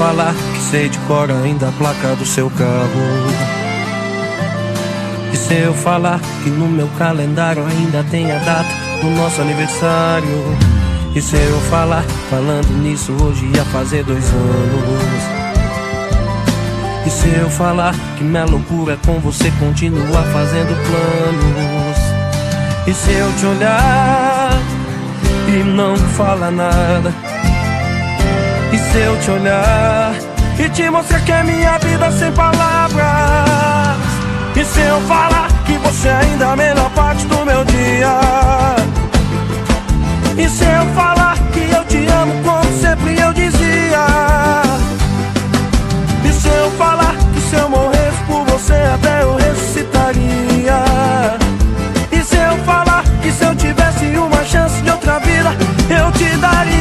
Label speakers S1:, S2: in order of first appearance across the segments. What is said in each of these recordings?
S1: falar que sei de cor ainda a placa do seu carro? E se eu falar que no meu calendário ainda tem a data do nosso aniversário? E se eu falar, falando nisso, hoje ia fazer 2 anos? E se eu falar que minha loucura com você continua fazendo planos? E se eu te olhar e não falar nada? E se eu te olhar e te mostrar que é minha vida sem palavras? E se eu falar que você ainda é a melhor parte do meu dia? E se eu falar que eu te amo como sempre eu dizia? E se eu falar que se eu morresse por você até eu ressuscitaria? E se eu falar que se eu tivesse uma chance de outra vida eu te daria?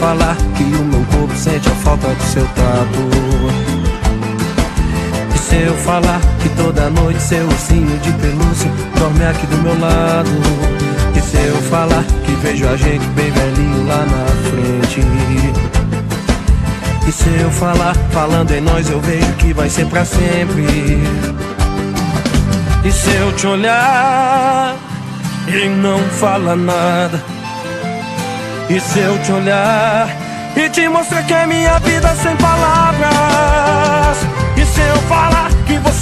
S1: Falar que o meu corpo sente a falta do seu tato? E se eu falar que toda noite seu ursinho de pelúcia dorme aqui do meu lado? E se eu falar que vejo a gente bem velhinho lá na frente? E se eu falar, falando em nós eu vejo que vai ser pra sempre? E se eu te olhar e não falar nada? E se eu te olhar e te mostrar que é minha vida sem palavras? E se eu falar que você